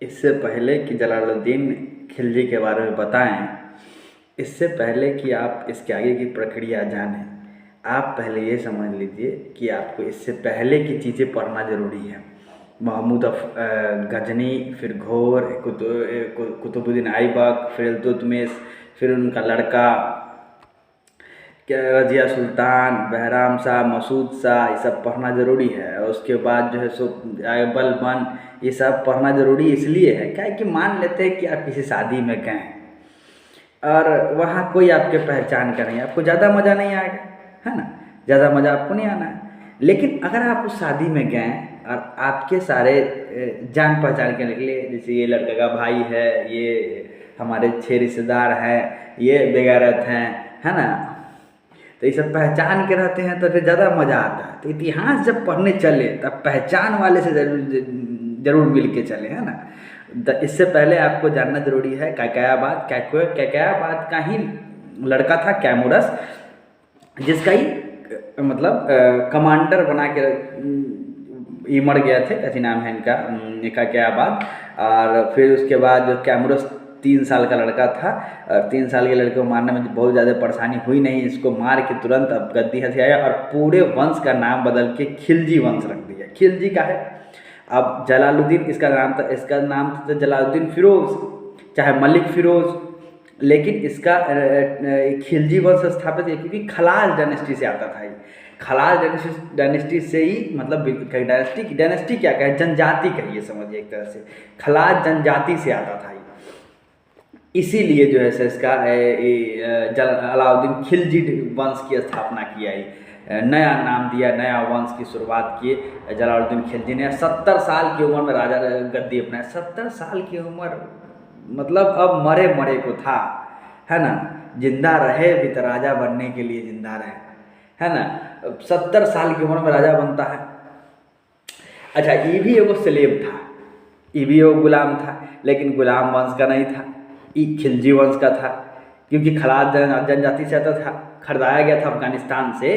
इससे पहले कि जलालुद्दीन खिलजी के बारे में बताएं, इससे पहले कि आप इसके आगे की प्रक्रिया जानें, आप पहले ये समझ लीजिए कि आपको इससे पहले की चीज़ें पढ़ना ज़रूरी है। महमूद गजनी, फिर घोर, कुतुबुद्दीन ऐबक, फिर इल्तुतमिश, फिर उनका लड़का क्या रज़िया सुल्तान, बहराम शाह, मसूद शाह, ये सब पढ़ना ज़रूरी है। और उसके बाद जो है सो बलबन, ये सब पढ़ना ज़रूरी इसलिए है क्या है कि मान लेते हैं कि आप किसी शादी में गए और वहाँ कोई आपके पहचान का नहीं, आपको ज़्यादा मज़ा नहीं आएगा, है ना? ज़्यादा मज़ा आपको नहीं आना है। लेकिन अगर आप उस शादी में गए और आपके सारे जान पहचान के निकले, जैसे ये लड़के का भाई है, ये हमारे 6 रिश्तेदार हैं, ये बेगैरत हैं, है ना? तो ये सब पहचान के रहते हैं तो फिर ज़्यादा मज़ा आता है। तो इतिहास जब पढ़ने चले तब पहचान वाले से ज़रूर मिल के चले, है ना? इससे पहले आपको जानना ज़रूरी है कैकयाबाद का ही लड़का था कैमुरस, जिसका ही मतलब कमांडर बना के ये मर गया थे, कैसे नाम है इनका, कैकयाबाद। और फिर उसके बाद जो कैमुरस 3 साल का लड़का था, और 3 साल के लड़के को मारने में बहुत ज़्यादा परेशानी हुई नहीं, इसको मार के तुरंत अब गद्दी हंसी आया और पूरे वंश का नाम बदल के खिलजी वंश रख दिया। खिलजी का है। अब जलालुद्दीन इसका नाम था जलालुद्दीन फिरोज, चाहे मलिक फिरोज, लेकिन इसका खिलजी वंश स्थापित है क्योंकि खलाज डायनेस्टी से आता था। ये खलाज डायनेस्टी से ही, मतलब डायनेस्टी क्या कहे, जनजाति कहिए, समझिए एक तरह से खलाज जनजाति से आता था। इसीलिए जो है इसका अलाउद्दीन खिलजी वंश की स्थापना किया है, नया नाम दिया, नया वंश की शुरुआत किए जलालुद्दीन खिलजी ने। 70 साल की उम्र में राजा गद्दी अपनाया। 70 साल की उम्र मतलब अब मरे मरे को था, है ना? जिंदा रहे भी तो राजा बनने के लिए जिंदा रहे, है ना? 70 साल की उम्र में राजा बनता है। अच्छा, ये भी एगो स्लेव था, ये भी एगो गुलाम था, लेकिन गुलाम वंश का नहीं था, ये खिलजी वंश का था, क्योंकि खलाज जनजाति से आता था, खरीदाया गया था अफगानिस्तान से।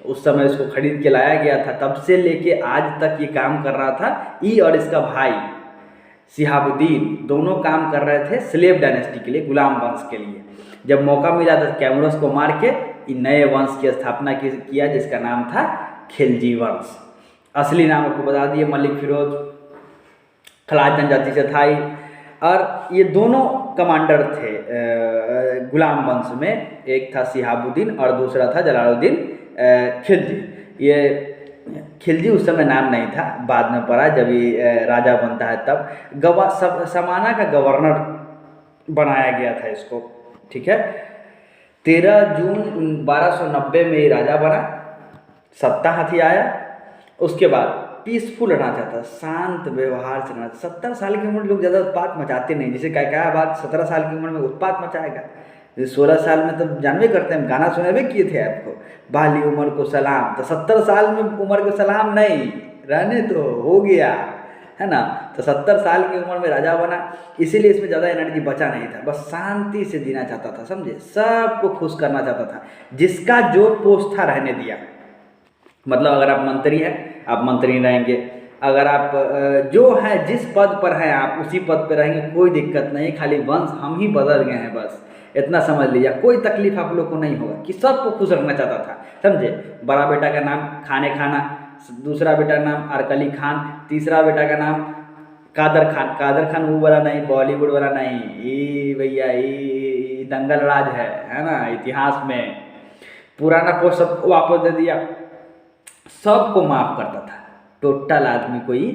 उस समय उसको खरीद के लाया गया था, तब से लेके आज तक ये काम कर रहा था। ये और इसका भाई शिहाबुद्दीन दोनों काम कर रहे थे स्लेव डायनेस्टी के लिए, गुलाम वंश के लिए। जब मौका मिला तो कैमुरस को मार के नए वंश की स्थापना किया, जिसका नाम था खिलजी वंश। असली नाम आपको बता दिए, मलिक फिरोज, खलाज जनजाति से था ही। और ये दोनों कमांडर थे गुलाम वंश में, एक था शिहाबुद्दीन और दूसरा था जलालुद्दीन खिलजी। ये खिलजी उस समय नाम नहीं था, बाद में पड़ा जब ये राजा बनता है तब। समाना का गवर्नर बनाया गया था इसको, ठीक है। 13 जून 1290 में ये राजा बना, सत्ता हाथी आया। उसके बाद पीसफुल रहना चाहता, शांत व्यवहार से रहना। 70 साल की उम्र में लोग ज़्यादा उत्पात मचाते नहीं, जैसे कैकयाबाद 17 साल की उम्र में उत्पात मचाएगा। 16 साल में तो जानवे करते हैं, गाना सुने भी किए थे आपको, बाली उम्र को सलाम। तो 70 साल में उम्र को सलाम नहीं, रहने तो हो गया, है ना? तो 70 साल की उम्र में राजा बना, इसीलिए इसमें ज़्यादा एनर्जी बचा नहीं था, बस शांति से जीना चाहता था, समझे? सबको खुश करना चाहता था, जिसका जो पोस्ट था रहने दिया। मतलब अगर आप मंत्री हैं, आप मंत्री रहेंगे, अगर आप जो हैं जिस पद पर हैं आप उसी पद पर रहेंगे, कोई दिक्कत नहीं, खाली वंश हम ही बदल गए हैं, बस इतना समझ लीजिए। कोई तकलीफ आप लोग को नहीं होगा, कि सबको खुश रखना चाहता था, समझे? बड़ा बेटा का नाम खाने खाना, दूसरा बेटा का नाम अरकली खान, तीसरा बेटा का नाम कादर खान। कादर खान वो वाला नहीं, बॉलीवुड वाला नहीं, ये भैया ये दंगल राज है ना? इतिहास में पुराना पोस्ट सब वापस दे दिया, सबको माफ़ करता था, टोटल आदमी को ही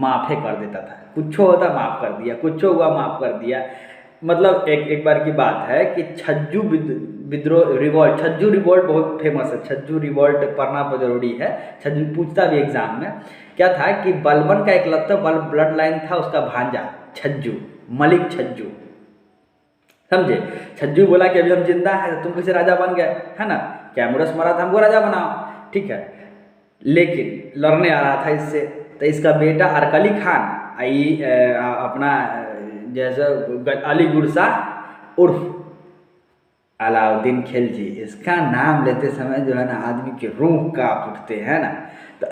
माफ़े कर देता था, कुछ होता माफ़ कर दिया, कुछ हुआ माफ़ कर दिया। मतलब एक बार की बात है कि छज्जू विद्रोह रिवॉल्ट, छज्जू रिवॉल्ट बहुत फेमस है, छज्जू रिवॉल्ट पढ़ना तो जरूरी है, छज्जू पूछता भी एग्जाम में। क्या था कि बलबन का एक लगता ब्लड लाइन था, उसका भांजा छज्जू, मलिक छज्जू, समझे? छज्जू बोला कि अभी हम जिंदा हैं तो तुम कैसे राजा बन गए, है ना? कैमुरस मरा था, हमको राजा बनाओ, ठीक है। लेकिन लड़ने आ रहा था इससे, तो इसका बेटा अरकली खान अपना जैसे अली गुरशाह उर्फ अलाउद्दीन खिलजी, इसका नाम लेते समय जो है ना आदमी के रूह कांप उठते हैं ना। तो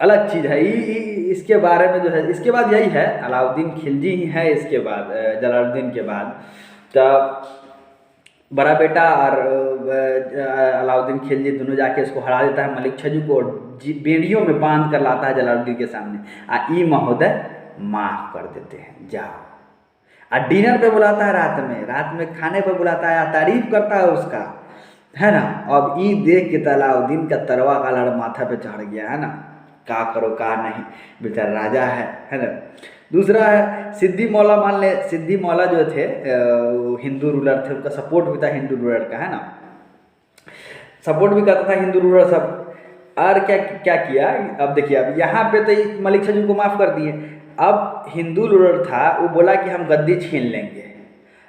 अलग चीज़ है। इसके बारे में जो है, इसके बाद यही है, अलाउद्दीन खिलजी ही है इसके बाद, जलालुद्दीन के बाद। तो बड़ा बेटा और अलाउद्दीन खिलजी दोनों जाके इसको हरा देता है मलिक छजू को, और बेड़ियों में बांध कर लाता है जलालुद्दीन के सामने। ई महोदय माफ़ कर देते हैं, जाओ। और डिनर पे बुलाता है, रात में खाने पर बुलाता है, तारीफ करता है उसका, है ना। अब ई देख के अलाउद्दीन का तरवा का लड़ माथा पे चढ़ गया, है ना। का करो का नहीं, बेचारा राजा है ना। दूसरा है सिद्दी मौला, मान ले सिद्दी मौला जो थे वो हिंदू रूलर थे, उनका सपोर्ट भी था हिंदू रूलर का, है ना, सपोर्ट भी करता था हिंदू रूलर सब। और क्या क्या किया, अब देखिए, अब यहाँ पे तो मलिक छजू को माफ़ कर दिए। अब हिंदू रूलर था, वो बोला कि हम गद्दी छीन लेंगे।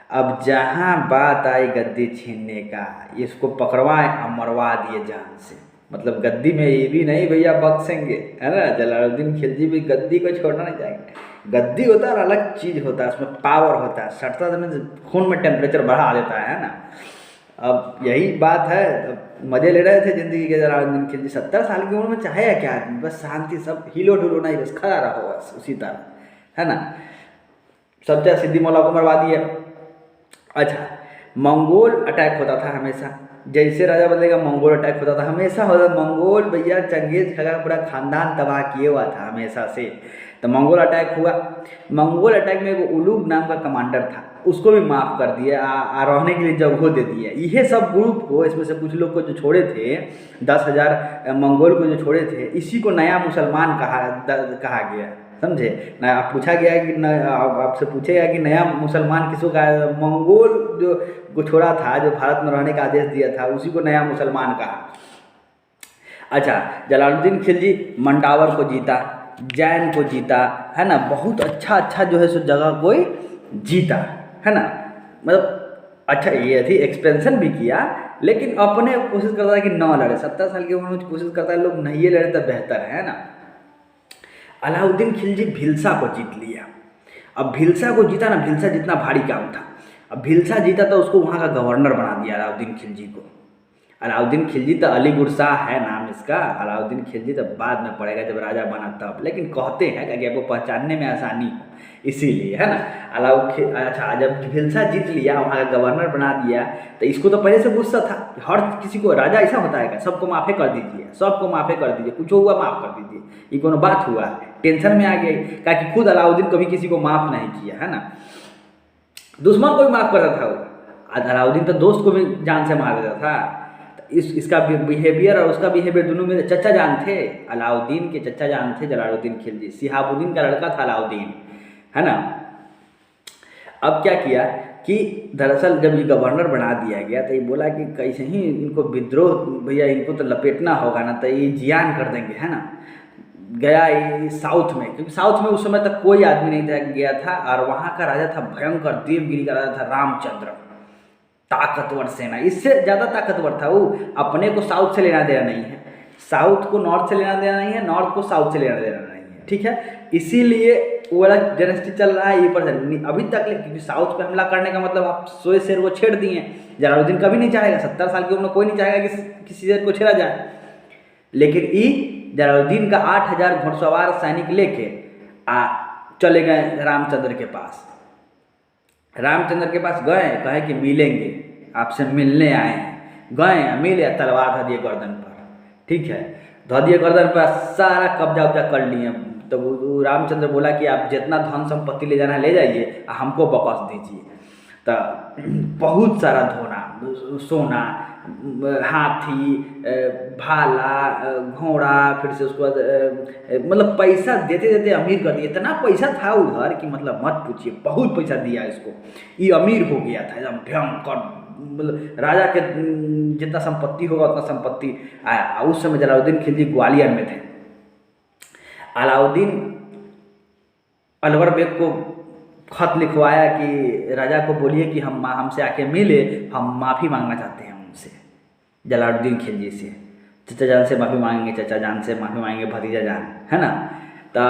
अब जहाँ बात आई गद्दी छीनने का, इसको पकड़वाए और मरवा दिए जान से। मतलब गद्दी में ये भी नहीं भैया बख्शेंगे, है ना। जलालुद्दीन खिलजी भी गद्दी को छोड़ना नहीं चाहेंगे। गद्दी होता है और अलग चीज़ होता है, उसमें पावर होता है, सटता तो खून में टेम्परेचर बढ़ा देता है ना। अब यही बात है, मज़े ले रहे थे ज़िंदगी के जलालुद्दीन खिलजी। 70 साल की उम्र में चाहे क्या आदमी, बस शांति, सब हिलो डुलो नहीं, बस खड़ा रहो बस उसी तरह, है ना। सब चाहे सिद्दी मौला को मरवा दिए। अच्छा, मंगोल अटैक होता था हमेशा, जैसे राजा बदलेगा मंगोल अटैक होता था, हमेशा होता। मंगोल भैया चंगेज खा पूरा खानदान तबाह किए हुआ था हमेशा से। तो मंगोल अटैक हुआ। मंगोल अटैक में एगो उलूग नाम का कमांडर था, उसको भी माफ़ कर दिया, रहने के लिए जगह दे दिया। यह सब ग्रुप को, इसमें से कुछ लोग को जो छोड़े थे, 10,000 मंगोल को जो छोड़े थे, इसी को नया मुसलमान कहा गया, समझे ना। आप पूछा गया कि आपसे पूछेगा कि नया मुसलमान किसको कहा, मंगोल जो को छोड़ा था, जो भारत में रहने का आदेश दिया था, उसी को नया मुसलमान कहा। अच्छा, जलालुद्दीन खिलजी मंडावर को जीता, जैन को जीता, है ना। बहुत अच्छा जो है सो जगह कोई जीता, है ना। मतलब अच्छा ये थी, एक्सपेंशन भी किया, लेकिन अपने कोशिश करता है कि न लड़े। 70 साल की उम्र में कोशिश करता है लोग नहीं लड़े तो बेहतर है ना। अलाउद्दीन खिलजी भिलसा को जीत लिया। अब भिलसा को जीता ना, भिलसा जितना भारी काम था। अब भिलसा जीता तो उसको वहाँ का गवर्नर बना दिया अलाउद्दीन खिलजी को। अलाउद्दीन खिलजी तो अलीगुर शाह है नाम इसका, अलाउद्दीन खिलजी तो बाद में पड़ेगा जब राजा बना तब, लेकिन कहते हैं कि आपको पहचानने में आसानी हो, इसीलिए, है ना। अच्छा, जब भिलसा जीत लिया, वहाँ का गवर्नर बना दिया, तो इसको तो पहले से गुस्सा था। हर किसी को राजा ऐसा होता है, सबको माफ़े कर दीजिए, सबको माफ़े कर दीजिए, कुछ हुआ माफ़ कर दीजिए, ये कोनो बात हुआ, टेंशन में आ गई। क्या कि खुद अलाउद्दीन कभी किसी को माफ़ नहीं किया, है ना। दुश्मन को भी माफ़ करता था वो। अलाउद्दीन तो दोस्त को भी जान से मार देता था। इसका बिहेवियर और उसका बिहेवियर दोनों में चचा जान थे। अलाउद्दीन के चचा जान थे जलालुद्दीन खिलजी, शिहाबुद्दीन का लड़का था अलाउद्दीन, है ना। अब क्या किया कि दरअसल जब ये गवर्नर बना दिया गया, तो ये बोला कि कैसे ही इनको विद्रोह, भैया इनको तो लपेटना होगा ना, तो ये जियान कर देंगे, है ना। गया ये साउथ में, क्योंकि साउथ में उस समय तक कोई आदमी नहीं था गया था, और वहाँ का राजा था भयंकर देवगिरी का राजा था रामचंद्र, ताकतवर सेना, इससे ज़्यादा ताकतवर था वो। अपने को साउथ से लेना देना नहीं है, साउथ को नॉर्थ से लेना देना नहीं है, नॉर्थ को साउथ से लेना देना नहीं है, ठीक है। इसीलिए वो वाला डायनेस्टी चल रहा है ये पर अभी तक, क्योंकि साउथ पे हमला करने का मतलब आप 100 शेर को छेड़ दिए। जलालुद्दीन कभी नहीं चाहेगा, 70 साल की उम्र में कोई नहीं चाहेगा कि किसी शेर को छेड़ा जाए। लेकिन जलालुद्दीन का 8,000 घुड़सवार सैनिक लेके चले गए रामचंद्र के पास। रामचंद्र के पास गए, कहे कि मिलेंगे, आपसे मिलने आए हैं। गए, मिले, तलवार धो दिए गर्दन पर, ठीक है, धो दिए गर्दन पर, सारा कब्जा उब्जा कर लिए। तो वो रामचंद्र बोला कि आप जितना धन संपत्ति ले जाना ले जाइए, हमको बकस दीजिए। तो बहुत सारा धोना, सोना, हाथी, भाला, घोड़ा, फिर से उसके बाद मतलब पैसा देते देते अमीर कर दिया। इतना पैसा था उधर कि मतलब मत पूछिए, बहुत पैसा दिया इसको, ये अमीर हो गया था एकदम भयंकर। मतलब राजा के जितना संपत्ति होगा उतना संपत्ति आया। उस समय जलालुद्दीन खिलजी ग्वालियर में थे। अलाउद्दीन अलवर बेग को खत लिखवाया कि राजा को बोलिए कि हमसे आके मिले, हम माफ़ी मांगना चाहते हैं उनसे, जलालुद्दीन खिलजी से। चचा जान से माफ़ी मांगेंगे, चचा जान से माफ़ी मांगेंगे, भतीजा जान, है ना। तो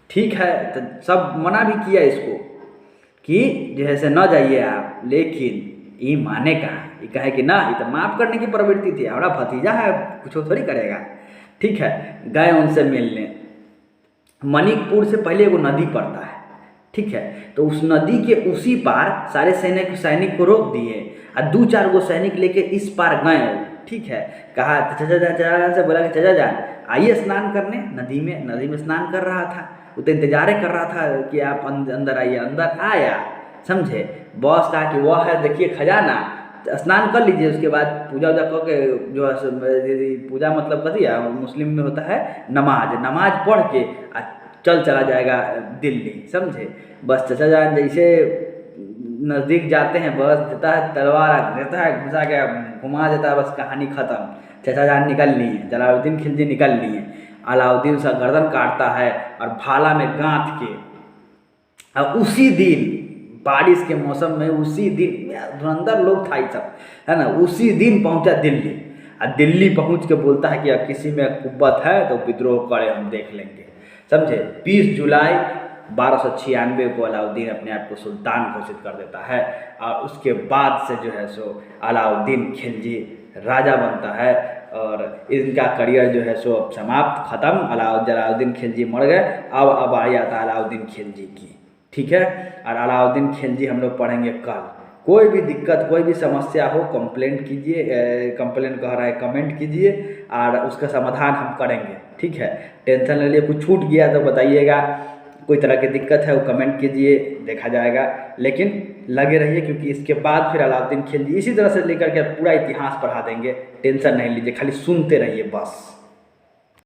ठीक है, तो सब मना भी किया इसको कि जैसे न जाइए आप, लेकिन ये माने कहा, ये कहे कि ना, ये तो माफ़ करने की प्रवृत्ति थी, हमारा भतीजा है, कुछ थोड़ी करेगा। ठीक है, गए उनसे मिलने। मणिकपुर से पहले एगो नदी पड़ता है, ठीक है, तो उस नदी के उसी पार सारे सैनिक को रोक दिए और 2-4 गो सैनिक लेके इस पार गए, ठीक है। कहा चाचा चाचा से बोला कि चाचा जान आइए स्नान करने। नदी में स्नान कर रहा था, वो तो इंतजार कर रहा था कि आप अंदर आइए। अंदर आया, समझे, बॉस कहा कि वह है देखिए खजाना, स्नान कर लीजिए, उसके बाद पूजा वूजा करके जो है पूजा मतलब कथी है मुस्लिम में होता है नमाज पढ़ के चला जाएगा दिल्ली, समझे। बस चचा जान जैसे नज़दीक जाते हैं, बस देता है तलवार, देता है घुसा के घुमा देता है, बस कहानी ख़त्म। चचा जान निकल लिए, जलालुद्दीन खिलजी निकल लिए। अलाउद्दीन उसका गर्दन काटता है और भाला में गांथ के, और उसी दिन बारिश के मौसम में, उसी दिन धुरंधर लोग था ये सब, है ना, उसी दिन पहुंचा दिल्ली। और दिल्ली पहुंच के बोलता है कि अब किसी में कुव्वत है तो विद्रोह करे, हम देख लेंगे, समझे। 20 जुलाई 1296 को अलाउद्दीन अपने आप को सुल्तान घोषित कर देता है, और उसके बाद से जो है सो अलाउद्दीन खिलजी राजा बनता है, और इनका करियर जो है सो समाप्त, ख़त्म। जलालुद्दीन खिलजी मर गए। अब आ जाता है अलाउद्दीन खिलजी की, ठीक है। और अलाउद्दीन खिलजी हम लोग पढ़ेंगे कल। कोई भी दिक्कत, कोई भी समस्या हो, कंप्लेंट कीजिए, कंप्लेंट कह रहा है कमेंट कीजिए, और उसका समाधान हम करेंगे, ठीक है। टेंशन ले लिए, कुछ छूट गया तो बताइएगा, कोई तरह की दिक्कत है वो कमेंट कीजिए, देखा जाएगा। लेकिन लगे रहिए, क्योंकि इसके बाद फिर अलाउद्दीन खिलजी इसी तरह से लेकर के पूरा इतिहास पढ़ा देंगे। टेंशन नहीं लीजिए, खाली सुनते रहिए बस।